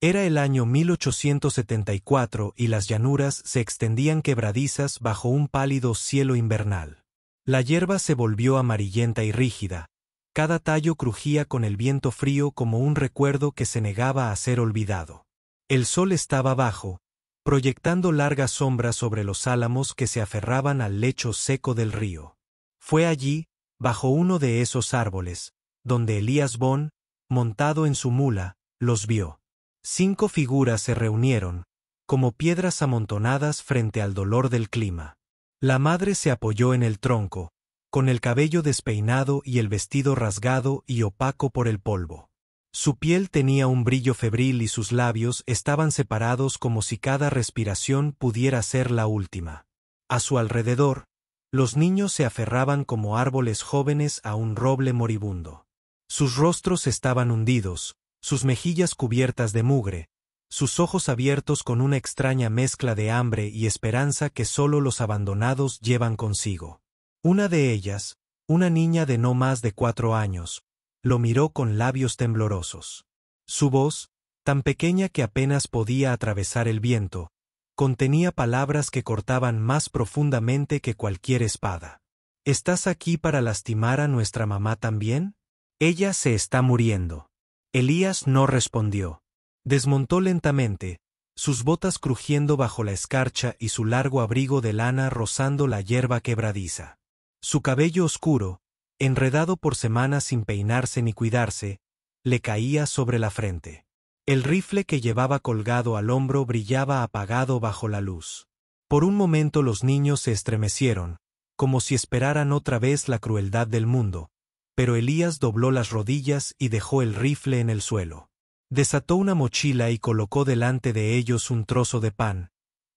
Era el año 1874 y las llanuras se extendían quebradizas bajo un pálido cielo invernal. La hierba se volvió amarillenta y rígida. Cada tallo crujía con el viento frío como un recuerdo que se negaba a ser olvidado. El sol estaba bajo, proyectando largas sombras sobre los álamos que se aferraban al lecho seco del río. Fue allí, bajo uno de esos árboles, donde Elías Bond, montado en su mula, los vio. 5 figuras se reunieron, como piedras amontonadas frente al dolor del clima. La madre se apoyó en el tronco, con el cabello despeinado y el vestido rasgado y opaco por el polvo. Su piel tenía un brillo febril y sus labios estaban separados como si cada respiración pudiera ser la última. A su alrededor, los niños se aferraban como árboles jóvenes a un roble moribundo. Sus rostros estaban hundidos, sus mejillas cubiertas de mugre, sus ojos abiertos con una extraña mezcla de hambre y esperanza que solo los abandonados llevan consigo. Una de ellas, una niña de no más de 4 años, lo miró con labios temblorosos. Su voz, tan pequeña que apenas podía atravesar el viento, contenía palabras que cortaban más profundamente que cualquier espada. ¿Estás aquí para lastimar a nuestra mamá también? Ella se está muriendo. Elías no respondió. Desmontó lentamente, sus botas crujiendo bajo la escarcha y su largo abrigo de lana rozando la hierba quebradiza. Su cabello oscuro, enredado por semanas sin peinarse ni cuidarse, le caía sobre la frente. El rifle que llevaba colgado al hombro brillaba apagado bajo la luz. Por un momento los niños se estremecieron, como si esperaran otra vez la crueldad del mundo, pero Elías dobló las rodillas y dejó el rifle en el suelo. Desató una mochila y colocó delante de ellos un trozo de pan,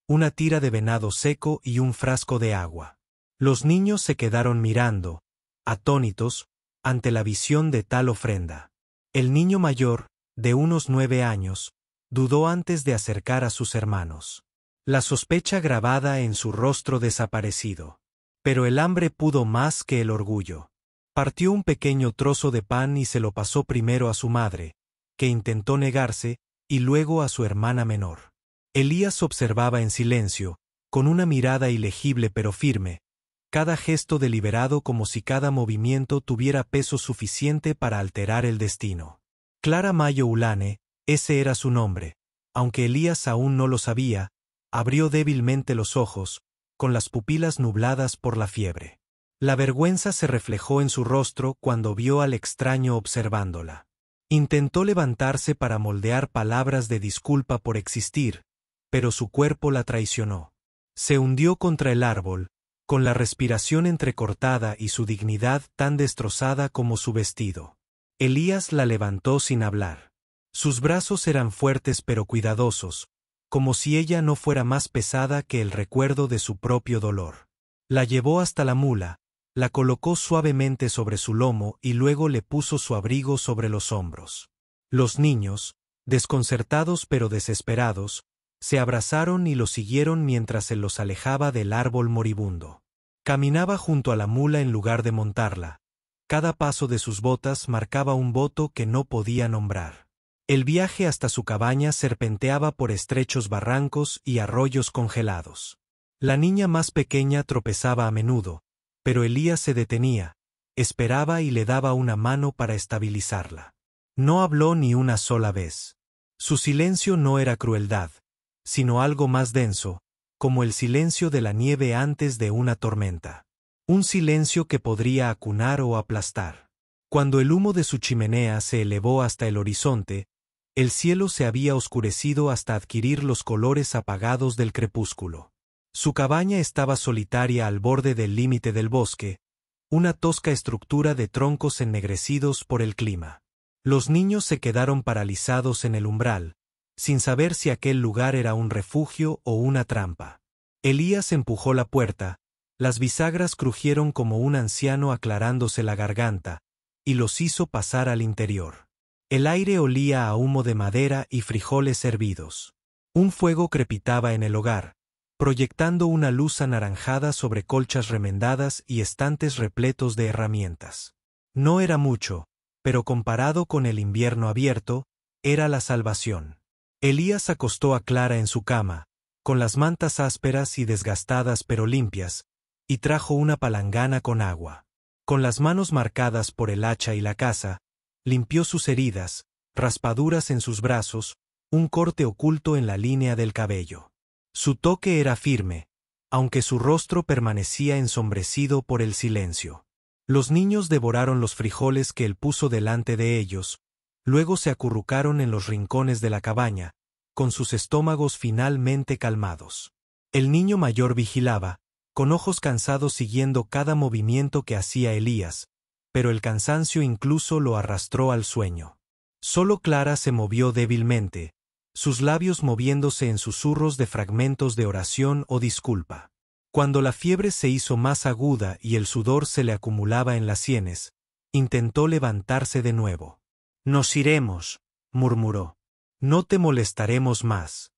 una tira de venado seco y un frasco de agua. Los niños se quedaron mirando, atónitos, ante la visión de tal ofrenda. El niño mayor, de unos 9 años, dudó antes de acercar a sus hermanos. La sospecha grabada en su rostro desaparecido. Pero el hambre pudo más que el orgullo. Partió un pequeño trozo de pan y se lo pasó primero a su madre, que intentó negarse, y luego a su hermana menor. Elías observaba en silencio, con una mirada ilegible pero firme, cada gesto deliberado como si cada movimiento tuviera peso suficiente para alterar el destino. Clara Mayo Ulane, ese era su nombre, aunque Elías aún no lo sabía, abrió débilmente los ojos, con las pupilas nubladas por la fiebre. La vergüenza se reflejó en su rostro cuando vio al extraño observándola. Intentó levantarse para moldear palabras de disculpa por existir, pero su cuerpo la traicionó. Se hundió contra el árbol, con la respiración entrecortada y su dignidad tan destrozada como su vestido. Elías la levantó sin hablar. Sus brazos eran fuertes pero cuidadosos, como si ella no fuera más pesada que el recuerdo de su propio dolor. La llevó hasta la mula, la colocó suavemente sobre su lomo y luego le puso su abrigo sobre los hombros. Los niños, desconcertados pero desesperados, se abrazaron y lo siguieron mientras él los alejaba del árbol moribundo. Caminaba junto a la mula en lugar de montarla. Cada paso de sus botas marcaba un voto que no podía nombrar. El viaje hasta su cabaña serpenteaba por estrechos barrancos y arroyos congelados. La niña más pequeña tropezaba a menudo, pero Elías se detenía, esperaba y le daba una mano para estabilizarla. No habló ni una sola vez. Su silencio no era crueldad, sino algo más denso, como el silencio de la nieve antes de una tormenta. Un silencio que podría acunar o aplastar. Cuando el humo de su chimenea se elevó hasta el horizonte, el cielo se había oscurecido hasta adquirir los colores apagados del crepúsculo. Su cabaña estaba solitaria al borde del límite del bosque, una tosca estructura de troncos ennegrecidos por el clima. Los niños se quedaron paralizados en el umbral, sin saber si aquel lugar era un refugio o una trampa. Elías empujó la puerta, las bisagras crujieron como un anciano aclarándose la garganta, y los hizo pasar al interior. El aire olía a humo de madera y frijoles hervidos. Un fuego crepitaba en el hogar, proyectando una luz anaranjada sobre colchas remendadas y estantes repletos de herramientas. No era mucho, pero comparado con el invierno abierto, era la salvación. Elías acostó a Clara en su cama, con las mantas ásperas y desgastadas pero limpias, y trajo una palangana con agua. Con las manos marcadas por el hacha y la caza, limpió sus heridas, raspaduras en sus brazos, un corte oculto en la línea del cabello. Su toque era firme, aunque su rostro permanecía ensombrecido por el silencio. Los niños devoraron los frijoles que él puso delante de ellos, luego se acurrucaron en los rincones de la cabaña, con sus estómagos finalmente calmados. El niño mayor vigilaba, con ojos cansados siguiendo cada movimiento que hacía Elías, pero el cansancio incluso lo arrastró al sueño. Solo Clara se movió débilmente, sus labios moviéndose en susurros de fragmentos de oración o disculpa. Cuando la fiebre se hizo más aguda y el sudor se le acumulaba en las sienes, intentó levantarse de nuevo. «Nos iremos», murmuró. «No te molestaremos más».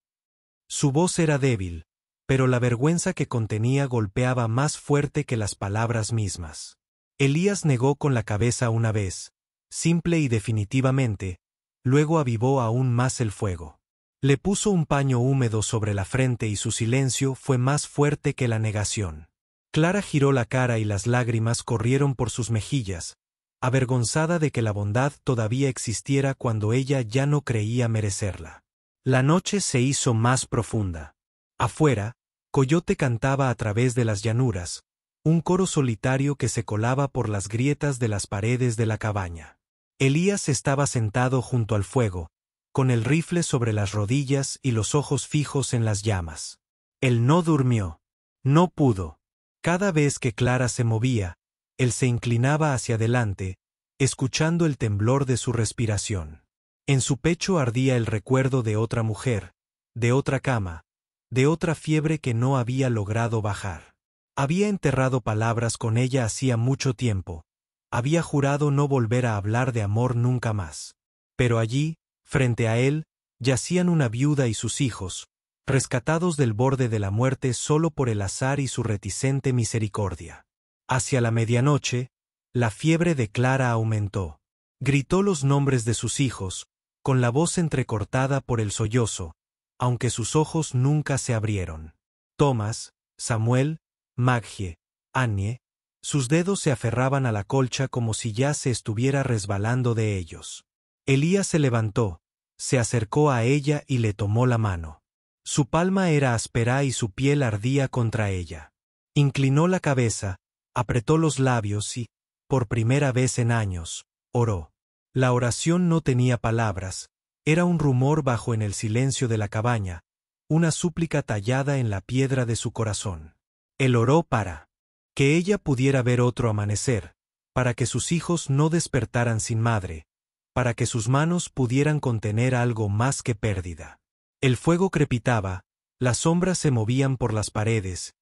Su voz era débil, pero la vergüenza que contenía golpeaba más fuerte que las palabras mismas. Elías negó con la cabeza una vez, simple y definitivamente, luego avivó aún más el fuego. Le puso un paño húmedo sobre la frente y su silencio fue más fuerte que la negación. Clara giró la cara y las lágrimas corrieron por sus mejillas, avergonzada de que la bondad todavía existiera cuando ella ya no creía merecerla. La noche se hizo más profunda. Afuera, Coyote cantaba a través de las llanuras, un coro solitario que se colaba por las grietas de las paredes de la cabaña. Elías estaba sentado junto al fuego, con el rifle sobre las rodillas y los ojos fijos en las llamas. Él no durmió. No pudo. Cada vez que Clara se movía, él se inclinaba hacia adelante, escuchando el temblor de su respiración. En su pecho ardía el recuerdo de otra mujer, de otra cama, de otra fiebre que no había logrado bajar. Había enterrado palabras con ella hacía mucho tiempo, había jurado no volver a hablar de amor nunca más. Pero allí, frente a él, yacían una viuda y sus hijos, rescatados del borde de la muerte solo por el azar y su reticente misericordia. Hacia la medianoche, la fiebre de Clara aumentó. Gritó los nombres de sus hijos, con la voz entrecortada por el sollozo, aunque sus ojos nunca se abrieron. Tomás, Samuel, Maggie, Annie, sus dedos se aferraban a la colcha como si ya se estuviera resbalando de ellos. Elías se levantó, se acercó a ella y le tomó la mano. Su palma era áspera y su piel ardía contra ella. Inclinó la cabeza, apretó los labios y, por primera vez en años, oró. La oración no tenía palabras, era un rumor bajo en el silencio de la cabaña, una súplica tallada en la piedra de su corazón. Él oró para que ella pudiera ver otro amanecer, para que sus hijos no despertaran sin madre, para que sus manos pudieran contener algo más que pérdida. El fuego crepitaba, las sombras se movían por las paredes.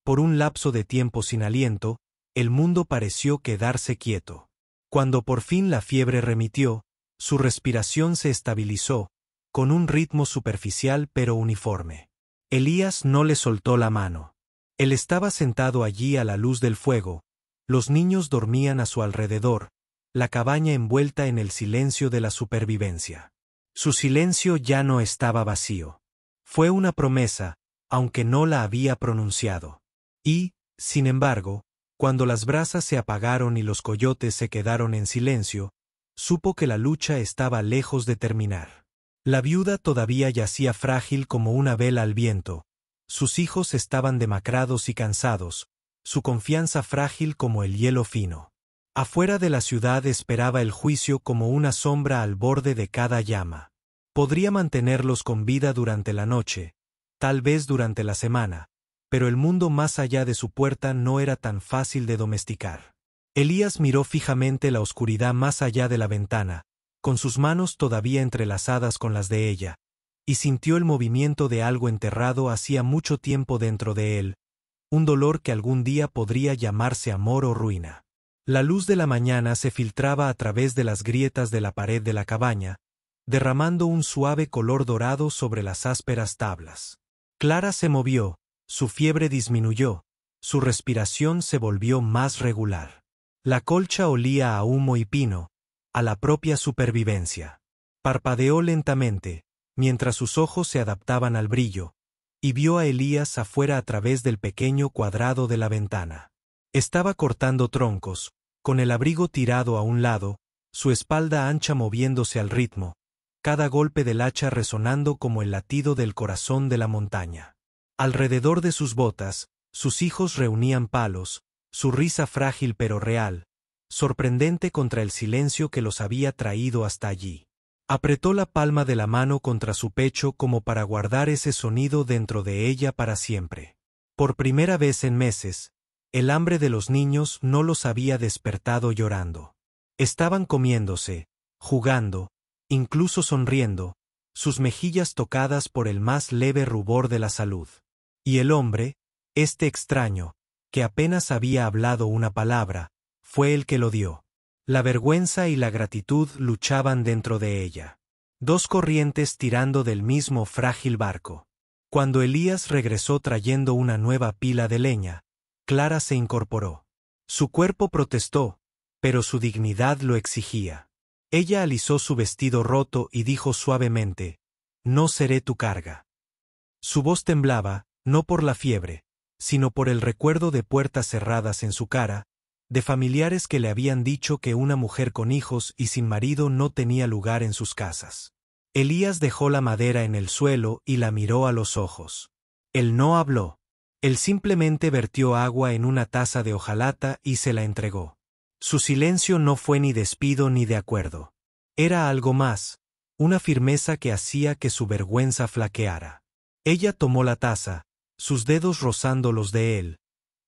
Por un lapso de tiempo sin aliento, el mundo pareció quedarse quieto. Cuando por fin la fiebre remitió, su respiración se estabilizó, con un ritmo superficial pero uniforme. Elías no le soltó la mano. Él estaba sentado allí a la luz del fuego, los niños dormían a su alrededor, la cabaña envuelta en el silencio de la supervivencia. Su silencio ya no estaba vacío. Fue una promesa, aunque no la había pronunciado. Y, sin embargo, cuando las brasas se apagaron y los coyotes se quedaron en silencio, supo que la lucha estaba lejos de terminar. La viuda todavía yacía frágil como una vela al viento, sus hijos estaban demacrados y cansados, su confianza frágil como el hielo fino. Afuera de la ciudad esperaba el juicio como una sombra al borde de cada llama. Podría mantenerlos con vida durante la noche, tal vez durante la semana, pero el mundo más allá de su puerta no era tan fácil de domesticar. Elías miró fijamente la oscuridad más allá de la ventana, con sus manos todavía entrelazadas con las de ella, y sintió el movimiento de algo enterrado hacía mucho tiempo dentro de él, un dolor que algún día podría llamarse amor o ruina. La luz de la mañana se filtraba a través de las grietas de la pared de la cabaña, derramando un suave color dorado sobre las ásperas tablas. Clara se movió, su fiebre disminuyó, su respiración se volvió más regular. La colcha olía a humo y pino, a la propia supervivencia. Parpadeó lentamente, mientras sus ojos se adaptaban al brillo, y vio a Elías afuera a través del pequeño cuadrado de la ventana. Estaba cortando troncos, con el abrigo tirado a un lado, su espalda ancha moviéndose al ritmo, cada golpe del hacha resonando como el latido del corazón de la montaña. Alrededor de sus botas, sus hijos reunían palos, su risa frágil pero real, sorprendente contra el silencio que los había traído hasta allí. Apretó la palma de la mano contra su pecho como para guardar ese sonido dentro de ella para siempre. Por primera vez en meses, el hambre de los niños no los había despertado llorando. Estaban comiéndose, jugando, incluso sonriendo, sus mejillas tocadas por el más leve rubor de la salud. Y el hombre, este extraño, que apenas había hablado una palabra, fue el que lo dio. La vergüenza y la gratitud luchaban dentro de ella. Dos corrientes tirando del mismo frágil barco. Cuando Elías regresó trayendo una nueva pila de leña, Clara se incorporó. Su cuerpo protestó, pero su dignidad lo exigía. Ella alisó su vestido roto y dijo suavemente: «No seré tu carga». Su voz temblaba, no por la fiebre, sino por el recuerdo de puertas cerradas en su cara, de familiares que le habían dicho que una mujer con hijos y sin marido no tenía lugar en sus casas. Elías dejó la madera en el suelo y la miró a los ojos. Él no habló. Él simplemente vertió agua en una taza de hojalata y se la entregó. Su silencio no fue ni despido ni de acuerdo. Era algo más, una firmeza que hacía que su vergüenza flaqueara. Ella tomó la taza, sus dedos rozando los de él,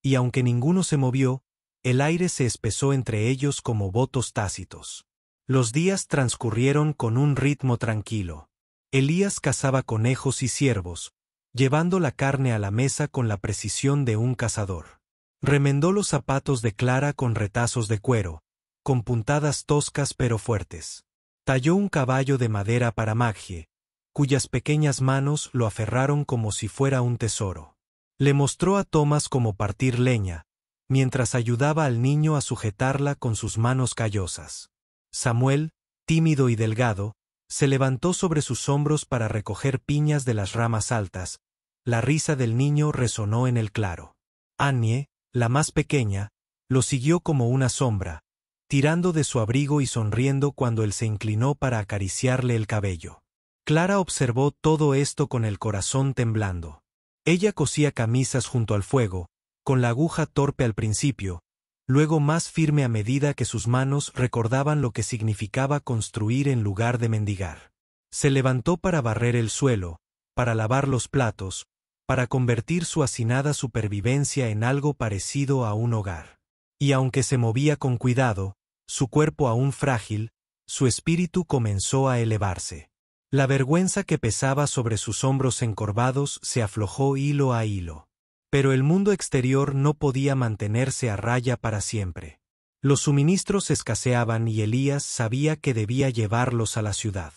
y aunque ninguno se movió, el aire se espesó entre ellos como votos tácitos. Los días transcurrieron con un ritmo tranquilo. Elías cazaba conejos y ciervos, llevando la carne a la mesa con la precisión de un cazador. Remendó los zapatos de Clara con retazos de cuero, con puntadas toscas pero fuertes. Talló un caballo de madera para Maggie, cuyas pequeñas manos lo aferraron como si fuera un tesoro. Le mostró a Thomas cómo partir leña, mientras ayudaba al niño a sujetarla con sus manos callosas. Samuel, tímido y delgado, se levantó sobre sus hombros para recoger piñas de las ramas altas. La risa del niño resonó en el claro. Annie, la más pequeña, lo siguió como una sombra, tirando de su abrigo y sonriendo cuando él se inclinó para acariciarle el cabello. Clara observó todo esto con el corazón temblando. Ella cosía camisas junto al fuego, con la aguja torpe al principio, luego más firme a medida que sus manos recordaban lo que significaba construir en lugar de mendigar. Se levantó para barrer el suelo, para lavar los platos, para convertir su hacinada supervivencia en algo parecido a un hogar. Y aunque se movía con cuidado, su cuerpo aún frágil, su espíritu comenzó a elevarse. La vergüenza que pesaba sobre sus hombros encorvados se aflojó hilo a hilo. Pero el mundo exterior no podía mantenerse a raya para siempre. Los suministros escaseaban y Elías sabía que debía llevarlos a la ciudad.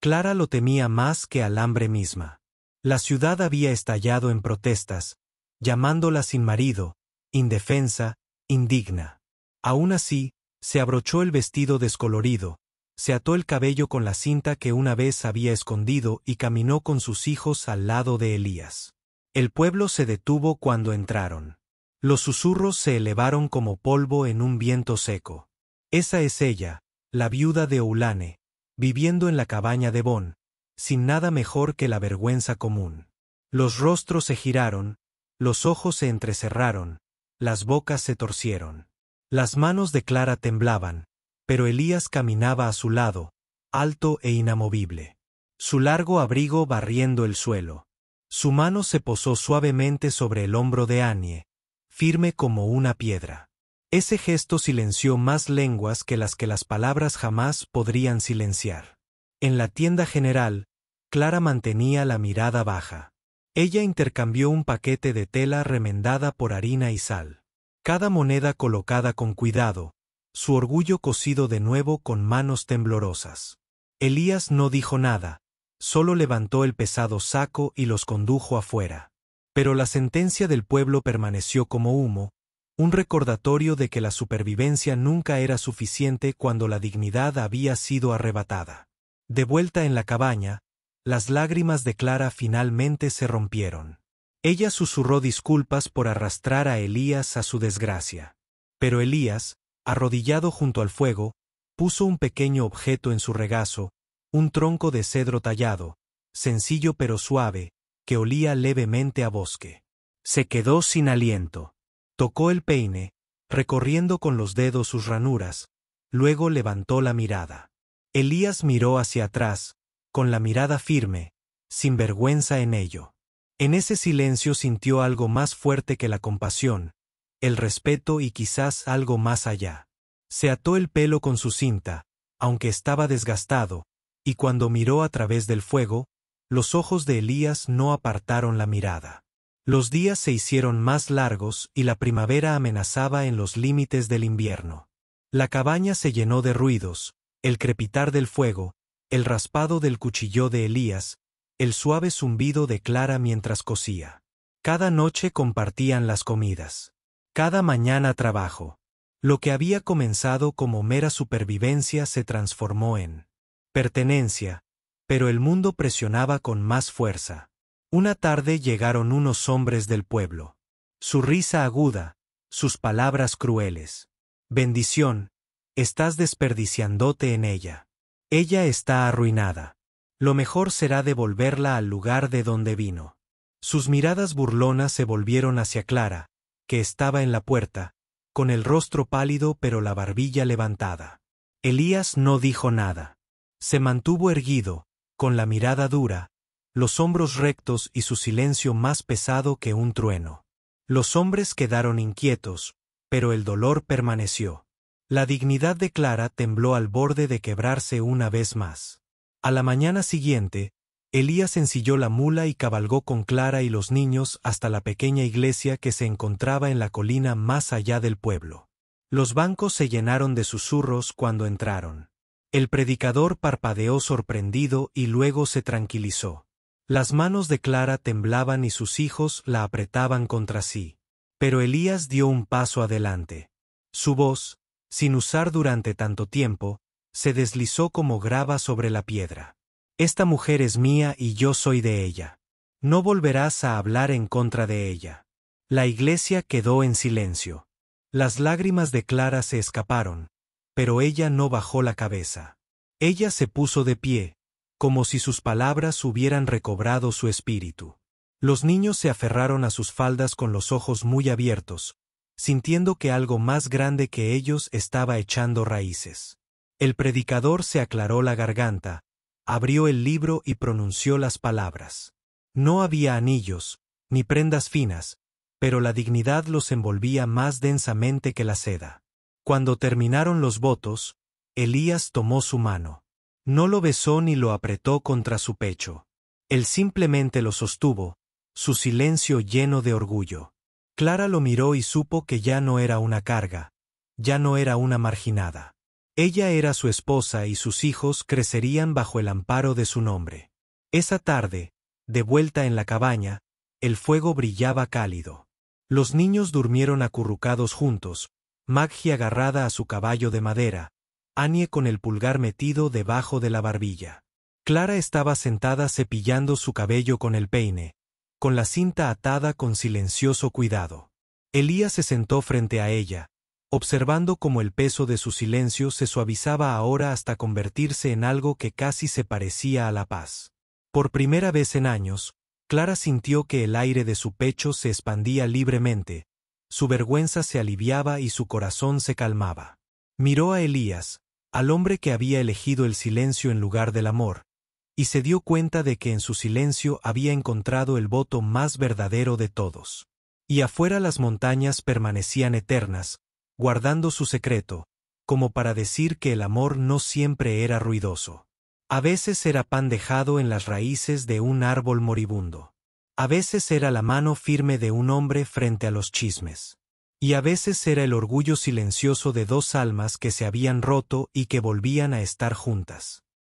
Clara lo temía más que al hambre misma. La ciudad había estallado en protestas, llamándola sin marido, indefensa, indigna. Aún así, se abrochó el vestido descolorido, se ató el cabello con la cinta que una vez había escondido y caminó con sus hijos al lado de Elías. El pueblo se detuvo cuando entraron. Los susurros se elevaron como polvo en un viento seco. Esa es ella, la viuda de Eulane, viviendo en la cabaña de Bon, sin nada mejor que la vergüenza común. Los rostros se giraron, los ojos se entrecerraron, las bocas se torcieron. Las manos de Clara temblaban, pero Elías caminaba a su lado, alto e inamovible. Su largo abrigo barriendo el suelo. Su mano se posó suavemente sobre el hombro de Annie, firme como una piedra. Ese gesto silenció más lenguas que las palabras jamás podrían silenciar. En la tienda general, Clara mantenía la mirada baja. Ella intercambió un paquete de tela remendada por harina y sal. Cada moneda colocada con cuidado, su orgullo cosido de nuevo con manos temblorosas. Elías no dijo nada, solo levantó el pesado saco y los condujo afuera. Pero la sentencia del pueblo permaneció como humo, un recordatorio de que la supervivencia nunca era suficiente cuando la dignidad había sido arrebatada. De vuelta en la cabaña, las lágrimas de Clara finalmente se rompieron. Ella susurró disculpas por arrastrar a Elías a su desgracia. Pero Elías, arrodillado junto al fuego, puso un pequeño objeto en su regazo, un tronco de cedro tallado, sencillo pero suave, que olía levemente a bosque. Se quedó sin aliento. Tocó el peine, recorriendo con los dedos sus ranuras, luego levantó la mirada. Elías miró hacia atrás, con la mirada firme, sin vergüenza en ello. En ese silencio sintió algo más fuerte que la compasión, el respeto y quizás algo más allá. Se ató el pelo con su cinta, aunque estaba desgastado, y cuando miró a través del fuego, los ojos de Elías no apartaron la mirada. Los días se hicieron más largos y la primavera amenazaba en los límites del invierno. La cabaña se llenó de ruidos, el crepitar del fuego, el raspado del cuchillo de Elías, el suave zumbido de Clara mientras cosía. Cada noche compartían las comidas. Cada mañana trabajo. Lo que había comenzado como mera supervivencia se transformó en pertenencia, pero el mundo presionaba con más fuerza. Una tarde llegaron unos hombres del pueblo. Su risa aguda, sus palabras crueles. Bendición, estás desperdiciándote en ella. Ella está arruinada. Lo mejor será devolverla al lugar de donde vino. Sus miradas burlonas se volvieron hacia Clara, que estaba en la puerta, con el rostro pálido pero la barbilla levantada. Elías no dijo nada. Se mantuvo erguido, con la mirada dura, los hombros rectos y su silencio más pesado que un trueno. Los hombres quedaron inquietos, pero el dolor permaneció. La dignidad de Clara tembló al borde de quebrarse una vez más. A la mañana siguiente, Elías ensilló la mula y cabalgó con Clara y los niños hasta la pequeña iglesia que se encontraba en la colina más allá del pueblo. Los bancos se llenaron de susurros cuando entraron. El predicador parpadeó sorprendido y luego se tranquilizó. Las manos de Clara temblaban y sus hijos la apretaban contra sí. Pero Elías dio un paso adelante. Su voz, sin usar durante tanto tiempo, se deslizó como grava sobre la piedra. Esta mujer es mía y yo soy de ella. No volverás a hablar en contra de ella. La iglesia quedó en silencio. Las lágrimas de Clara se escaparon, pero ella no bajó la cabeza. Ella se puso de pie, como si sus palabras hubieran recobrado su espíritu. Los niños se aferraron a sus faldas con los ojos muy abiertos, sintiendo que algo más grande que ellos estaba echando raíces. El predicador se aclaró la garganta, abrió el libro y pronunció las palabras. No había anillos, ni prendas finas, pero la dignidad los envolvía más densamente que la seda. Cuando terminaron los votos, Elías tomó su mano. No lo besó ni lo apretó contra su pecho. Él simplemente lo sostuvo, su silencio lleno de orgullo. Clara lo miró y supo que ya no era una carga, ya no era una marginada. Ella era su esposa y sus hijos crecerían bajo el amparo de su nombre. Esa tarde, de vuelta en la cabaña, el fuego brillaba cálido. Los niños durmieron acurrucados juntos, Maggie agarrada a su caballo de madera, Annie con el pulgar metido debajo de la barbilla. Clara estaba sentada cepillando su cabello con el peine, con la cinta atada con silencioso cuidado. Elías se sentó frente a ella, observando cómo el peso de su silencio se suavizaba ahora hasta convertirse en algo que casi se parecía a la paz. Por primera vez en años, Clara sintió que el aire de su pecho se expandía libremente, su vergüenza se aliviaba y su corazón se calmaba. Miró a Elías, al hombre que había elegido el silencio en lugar del amor, y se dio cuenta de que en su silencio había encontrado el voto más verdadero de todos. Y afuera las montañas permanecían eternas, guardando su secreto, como para decir que el amor no siempre era ruidoso. A veces era pan dejado en las raíces de un árbol moribundo. A veces era la mano firme de un hombre frente a los chismes. Y a veces era el orgullo silencioso de dos almas que se habían roto y que volvían a estar juntas.